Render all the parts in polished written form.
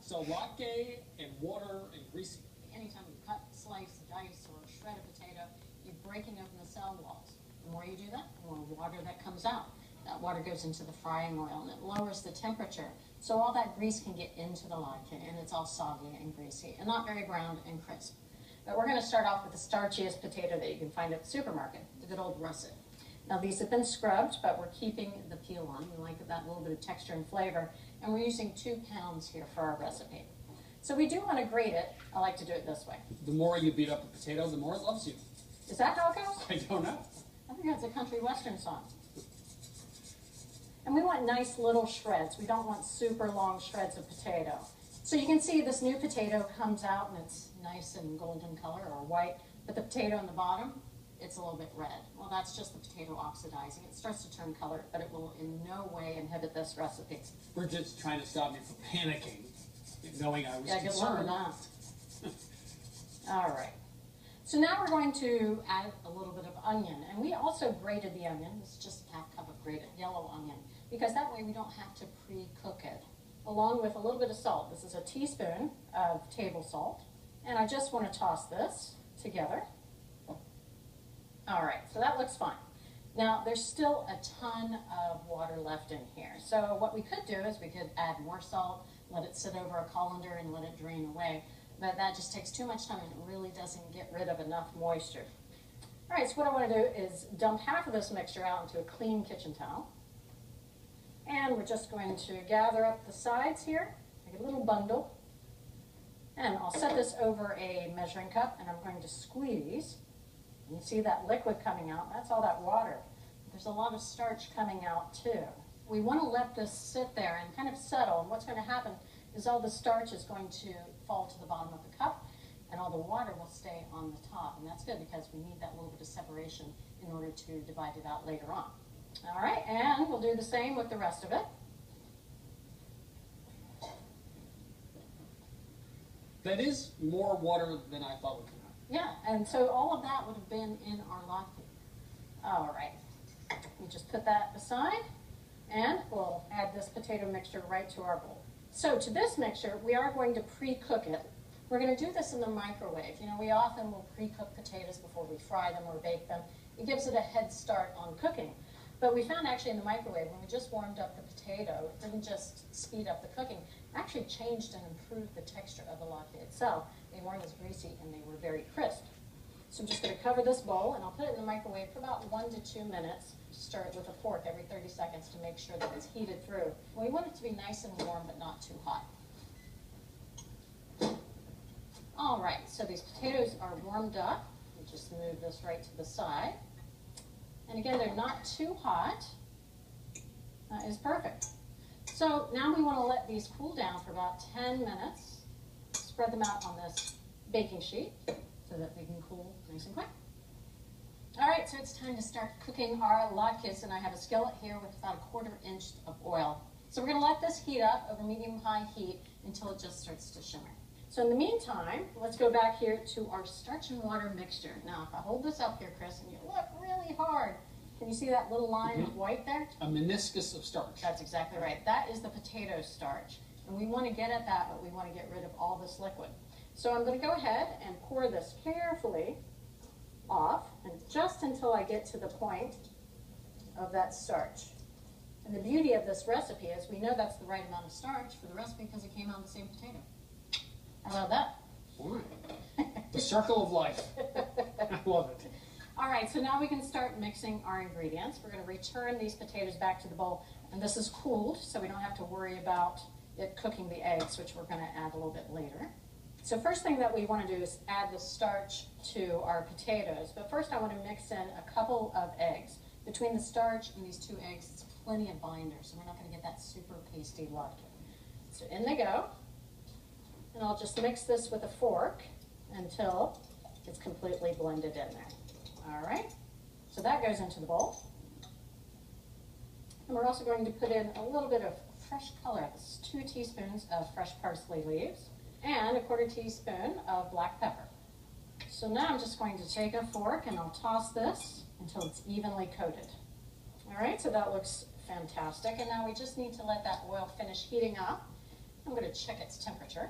So latke and water and greasy. Anytime you cut, slice, dice, or shred a potato, you're breaking open the cell walls. The more you do that, the more water that comes out. That water goes into the frying oil and it lowers the temperature. So all that grease can get into the latke and it's all soggy and greasy and not very brown and crisp. But we're going to start off with the starchiest potato that you can find at the supermarket, the good old russet. Now these have been scrubbed, but we're keeping the peel on. We like that little bit of texture and flavor, and we're using 2 pounds here for our recipe. So we do want to grate it. I like to do it this way. The more you beat up a potato, the more it loves you. Is that how it goes? I don't know. I think that's a country western song. And we want nice little shreds. We don't want super long shreds of potato. So you can see this new potato comes out and it's nice and golden color or white, but the potato on the bottom, it's a little bit red. Well, that's just the potato oxidizing. It starts to turn color, but it will in no way inhibit this recipe. We're just trying to stop you from panicking, knowing I was Yeah, good luck with concerned. that. All right. So now we're going to add a little bit of onion. And we also grated the onion. This is just a half cup of grated yellow onion, because that way we don't have to pre-cook it. Along with a little bit of salt. This is a teaspoon of table salt. And I just want to toss this together. All right, so that looks fine. Now, there's still a ton of water left in here. So what we could do is we could add more salt, let it sit over a colander and let it drain away. But that just takes too much time and it really doesn't get rid of enough moisture. All right, so what I want to do is dump half of this mixture out into a clean kitchen towel. And we're just going to gather up the sides here, make a little bundle. And I'll set this over a measuring cup and I'm going to squeeze. You see that liquid coming out, that's all that water. There's a lot of starch coming out too. We want to let this sit there and kind of settle, and what's going to happen is all the starch is going to fall to the bottom of the cup and all the water will stay on the top, and that's good because we need that little bit of separation in order to divide it out later on. All right, and we'll do the same with the rest of it. That is more water than I thought would come out. Yeah, and so all of that would have been in our latke. All right, we just put that aside, and we'll add this potato mixture right to our bowl. So to this mixture, we are going to pre-cook it. We're going to do this in the microwave. You know, we often will pre-cook potatoes before we fry them or bake them. It gives it a head start on cooking. But we found actually in the microwave, when we just warmed up the potato, it didn't just speed up the cooking, it actually changed and improved the texture of the latke itself. They weren't as greasy and they were very crisp. So I'm just going to cover this bowl and I'll put it in the microwave for about 1 to 2 minutes. Stir it with a fork every 30 seconds to make sure that it's heated through. We want it to be nice and warm but not too hot. All right, so these potatoes are warmed up. We just move this right to the side. And again, they're not too hot. That is perfect. So now we want to let these cool down for about 10 minutes. Spread them out on this baking sheet so that they can cool nice and quick. All right, so it's time to start cooking our latkes, and I have a skillet here with about 1/4 inch of oil. So we're going to let this heat up over medium-high heat until it just starts to shimmer. So in the meantime, let's go back here to our starch and water mixture. Now, if I hold this up here, Chris, and you look really hard, can you see that little line of white there? A meniscus of starch. That's exactly right. That is the potato starch. And we want to get at that, but we want to get rid of all this liquid. So I'm going to go ahead and pour this carefully off, and just until I get to the point of that starch. And the beauty of this recipe is we know that's the right amount of starch for the recipe because it came out of the same potato. How about that? The circle of life. I love it. All right, so now we can start mixing our ingredients. We're going to return these potatoes back to the bowl, and this is cooled, so we don't have to worry about it cooking the eggs, which we're going to add a little bit later. So first thing that we want to do is add the starch to our potatoes, but first I want to mix in a couple of eggs. Between the starch and these 2 eggs, it's plenty of binder, so we're not going to get that super pasty latke. So in they go, and I'll just mix this with a fork until it's completely blended in there. All right, so that goes into the bowl. And we're also going to put in a little bit of fresh color. This is 2 teaspoons of fresh parsley leaves and a 1/4 teaspoon of black pepper. So now I'm just going to take a fork and I'll toss this until it's evenly coated. All right, so that looks fantastic. And now we just need to let that oil finish heating up. I'm going to check its temperature.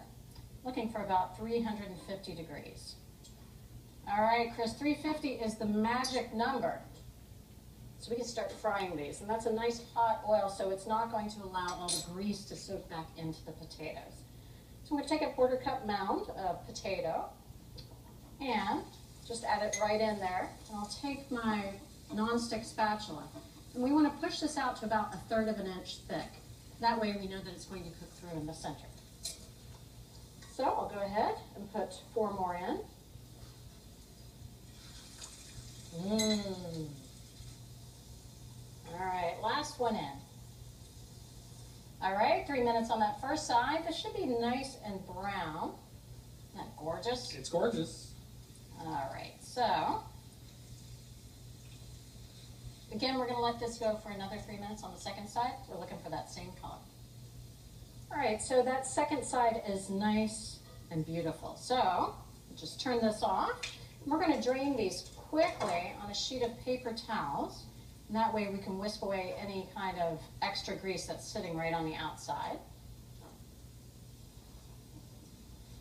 Looking for about 350 degrees. All right, Chris, 350 is the magic number. So we can start frying these. And that's a nice hot oil, so it's not going to allow all the grease to soak back into the potatoes. So I'm going to take a 1/4 cup mound of potato and just add it right in there. And I'll take my nonstick spatula. And we want to push this out to about 1/3 of an inch thick. That way we know that it's going to cook through in the center. So I'll go ahead and put 4 more in. All right, last one in. All right, 3 minutes on that first side. This should be nice and brown. Isn't that gorgeous? It's gorgeous. All right, so again, we're going to let this go for another 3 minutes on the second side. We're looking for that same color. All right, so that second side is nice and beautiful. So just turn this off. We're going to drain these quickly on a sheet of paper towels. And that way we can whisk away any kind of extra grease that's sitting right on the outside.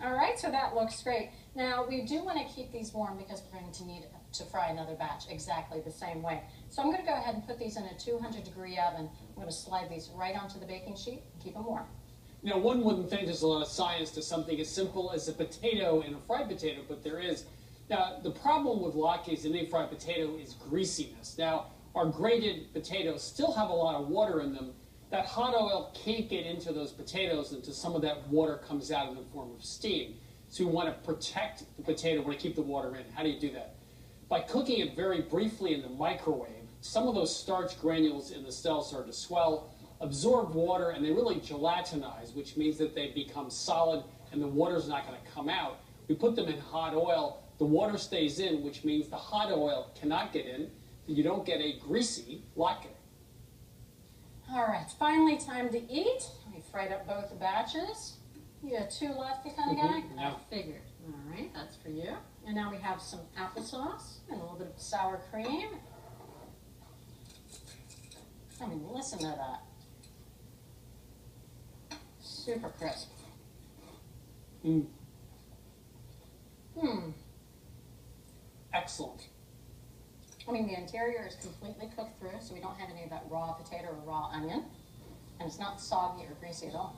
All right, so that looks great. Now we do want to keep these warm because we're going to need to fry another batch exactly the same way. So I'm going to go ahead and put these in a 200-degree oven. I'm going to slide these right onto the baking sheet and keep them warm. Now, one wouldn't think there's a lot of science to something as simple as a potato and a fried potato, but there is. Now, the problem with latkes and any fried potato is greasiness. Now, our grated potatoes still have a lot of water in them. That hot oil can't get into those potatoes until some of that water comes out in the form of steam. So we want to protect the potato, we want to keep the water in. How do you do that? By cooking it very briefly in the microwave, some of those starch granules in the cells start to swell, absorb water, and they really gelatinize, which means that they become solid and the water's not going to come out. We put them in hot oil, the water stays in, which means the hot oil cannot get in, and you don't get a greasy latke. All right, it's finally time to eat. We fried up both batches. You a 2 latke kind of guy? Yeah. I figured. All right, that's for you. And now we have some applesauce and a little bit of sour cream. I mean, listen to that. Super crisp. Excellent. I mean, the interior is completely cooked through, so we don't have any of that raw potato or raw onion. And it's not soggy or greasy at all.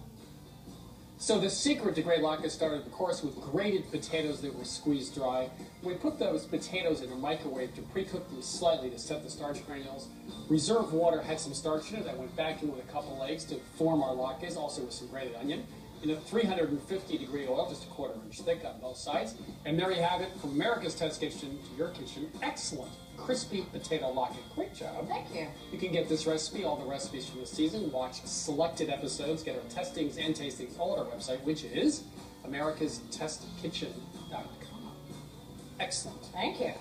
So the secret to great latke started, of course, with grated potatoes that were squeezed dry. We put those potatoes in a microwave to pre-cook them slightly to set the starch granules. Reserve water had some starch in it. I went back in with a couple eggs to form our latkes, also with some grated onion. In a 350-degree oil, just a 1/4 inch thick on both sides. And there you have it, from America's Test Kitchen to your kitchen. Excellent crispy potato latke. Great job. Thank you. You can get this recipe, all the recipes from the season, watch selected episodes, get our testings and tastings all at our website, which is americastestkitchen.com. Excellent. Thank you.